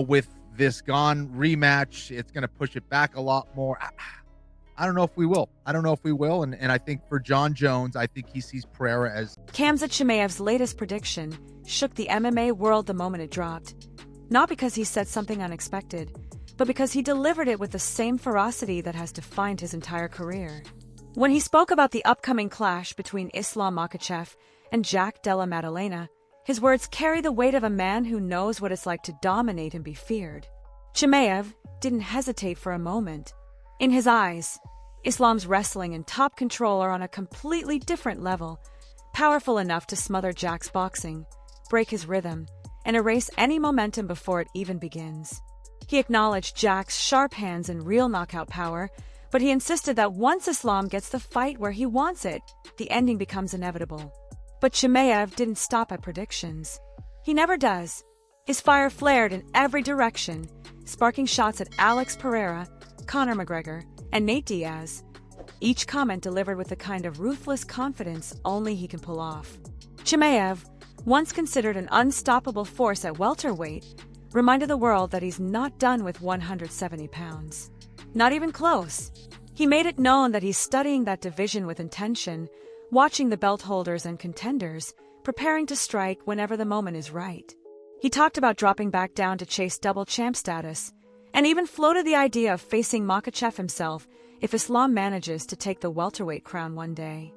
with this Gone rematch, it's going to push it back a lot more. I don't know if we will. And I think for Jon Jones, I think he sees Pereira as... Kamza Chimayev's latest prediction shook the MMA world the moment it dropped. Not because he said something unexpected, but because he delivered it with the same ferocity that has defined his entire career. When he spoke about the upcoming clash between Islam Makhachev and Della Maddalena, his words carry the weight of a man who knows what it's like to dominate and be feared. Chimayev didn't hesitate for a moment. In his eyes, Islam's wrestling and top control are on a completely different level, powerful enough to smother Jack's boxing, break his rhythm, and erase any momentum before it even begins. He acknowledged Jack's sharp hands and real knockout power, but he insisted that once Islam gets the fight where he wants it, the ending becomes inevitable. But Chimayev didn't stop at predictions. He never does. His fire flared in every direction, sparking shots at Alex Pereira, Conor McGregor, and Nate Diaz, each comment delivered with the kind of ruthless confidence only he can pull off. Chimayev, once considered an unstoppable force at welterweight, reminded the world that he's not done with 170 pounds. Not even close. He made it known that he's studying that division with intention, watching the belt holders and contenders, preparing to strike whenever the moment is right. He talked about dropping back down to chase double champ status, and even floated the idea of facing Makhachev himself if Islam manages to take the welterweight crown one day.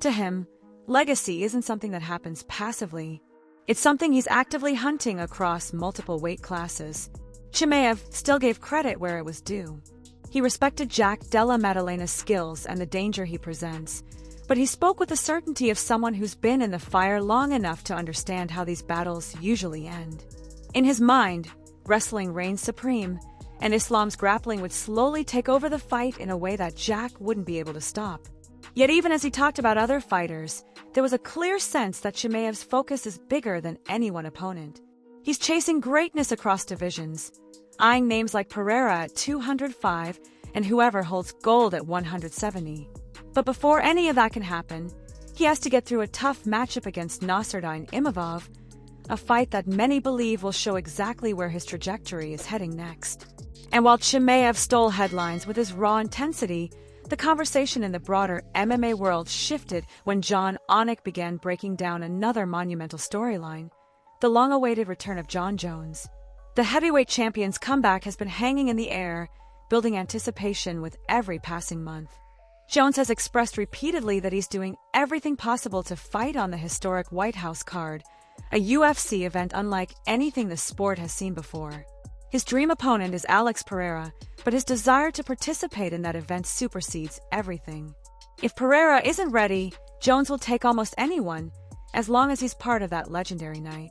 To him, legacy isn't something that happens passively. It's something he's actively hunting across multiple weight classes. Chimayev still gave credit where it was due. He respected Della Maddalena's skills and the danger he presents, but he spoke with the certainty of someone who's been in the fire long enough to understand how these battles usually end. In his mind, wrestling reigns supreme, and Islam's grappling would slowly take over the fight in a way that Jack wouldn't be able to stop. Yet even as he talked about other fighters, there was a clear sense that Chimayev's focus is bigger than any one opponent. He's chasing greatness across divisions, eyeing names like Pereira at 205 and whoever holds gold at 170. But before any of that can happen, he has to get through a tough matchup against Nasruddin Imavov, a fight that many believe will show exactly where his trajectory is heading next. And while Chimayev stole headlines with his raw intensity, the conversation in the broader MMA world shifted when Jon Anik began breaking down another monumental storyline, the long-awaited return of Jon Jones. The heavyweight champion's comeback has been hanging in the air, building anticipation with every passing month. Jones has expressed repeatedly that he's doing everything possible to fight on the historic White House card, a UFC event unlike anything the sport has seen before. His dream opponent is Alex Pereira, but his desire to participate in that event supersedes everything. If Pereira isn't ready, Jones will take almost anyone, as long as he's part of that legendary night.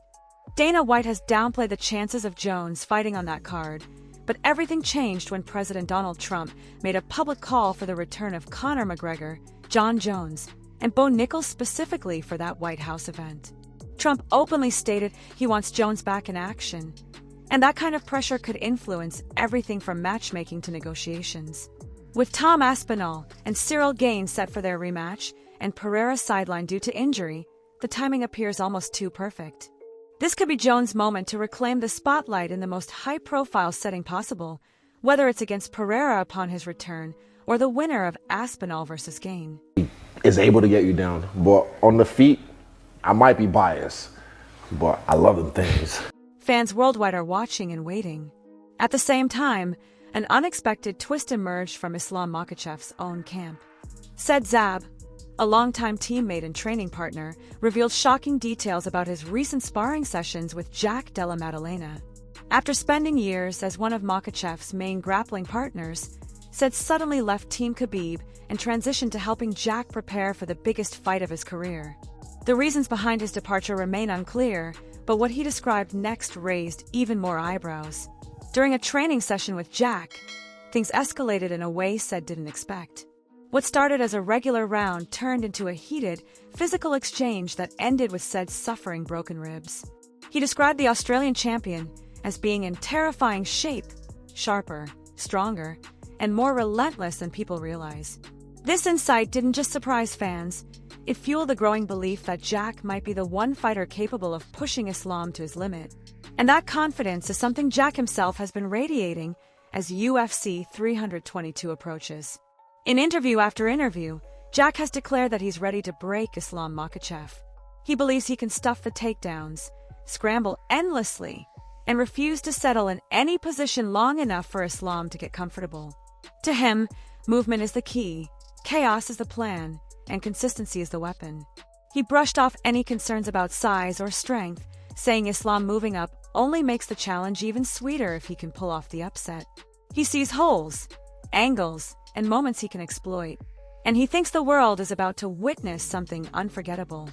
Dana White has downplayed the chances of Jones fighting on that card, but everything changed when President Donald Trump made a public call for the return of Conor McGregor, Jon Jones, and Bo Nickal specifically for that White House event. Trump openly stated he wants Jones back in action, and that kind of pressure could influence everything from matchmaking to negotiations. With Tom Aspinall and Cyril Gaines set for their rematch, and Pereira sidelined due to injury, the timing appears almost too perfect. This could be Jones' moment to reclaim the spotlight in the most high-profile setting possible, whether it's against Pereira upon his return or the winner of Aspinall versus Gaines. He is able to get you down, but on the feet, I might be biased, but I love them things. Fans worldwide are watching and waiting. At the same time, an unexpected twist emerged from Islam Makhachev's own camp. Said Zab, a longtime teammate and training partner, revealed shocking details about his recent sparring sessions with Della Maddalena. After spending years as one of Makhachev's main grappling partners, Said suddenly left Team Khabib and transitioned to helping Jack prepare for the biggest fight of his career. The reasons behind his departure remain unclear, but what he described next raised even more eyebrows. During a training session with Jack, things escalated in a way Said didn't expect. What started as a regular round turned into a heated, physical exchange that ended with Said suffering broken ribs. He described the Australian champion as being in terrifying shape, sharper, stronger, and more relentless than people realize. This insight didn't just surprise fans, it fueled the growing belief that Jack might be the one fighter capable of pushing Islam to his limit. And that confidence is something Jack himself has been radiating as UFC 322 approaches. In interview after interview, Jack has declared that he's ready to break Islam Makhachev. He believes he can stuff the takedowns, scramble endlessly, and refuse to settle in any position long enough for Islam to get comfortable. To him, movement is the key, chaos is the plan, and consistency is the weapon. He brushed off any concerns about size or strength, saying Islam moving up only makes the challenge even sweeter if he can pull off the upset. He sees holes, angles, and moments he can exploit, and he thinks the world is about to witness something unforgettable.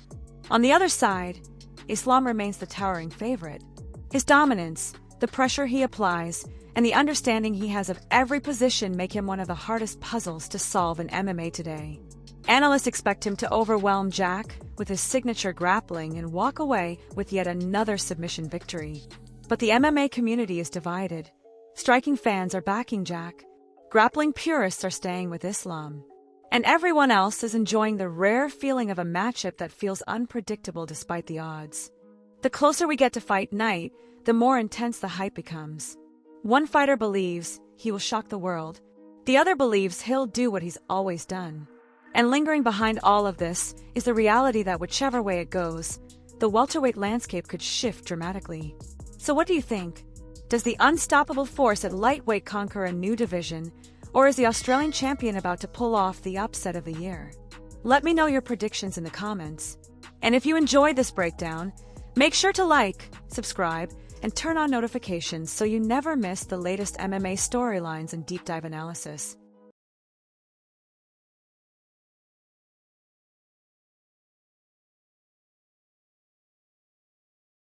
On the other side, Islam remains the towering favorite. His dominance, the pressure he applies, and the understanding he has of every position make him one of the hardest puzzles to solve in MMA today. Analysts expect him to overwhelm Jack with his signature grappling and walk away with yet another submission victory. But the MMA community is divided. Striking fans are backing Jack, grappling purists are staying with Islam, and everyone else is enjoying the rare feeling of a matchup that feels unpredictable despite the odds. The closer we get to fight night, the more intense the hype becomes. One fighter believes he will shock the world. The other believes he'll do what he's always done. And lingering behind all of this is the reality that whichever way it goes, the welterweight landscape could shift dramatically. So what do you think? Does the unstoppable force at lightweight conquer a new division, or is the Australian champion about to pull off the upset of the year? Let me know your predictions in the comments. And if you enjoyed this breakdown, make sure to like, subscribe, and turn on notifications so you never miss the latest MMA storylines and deep dive analysis.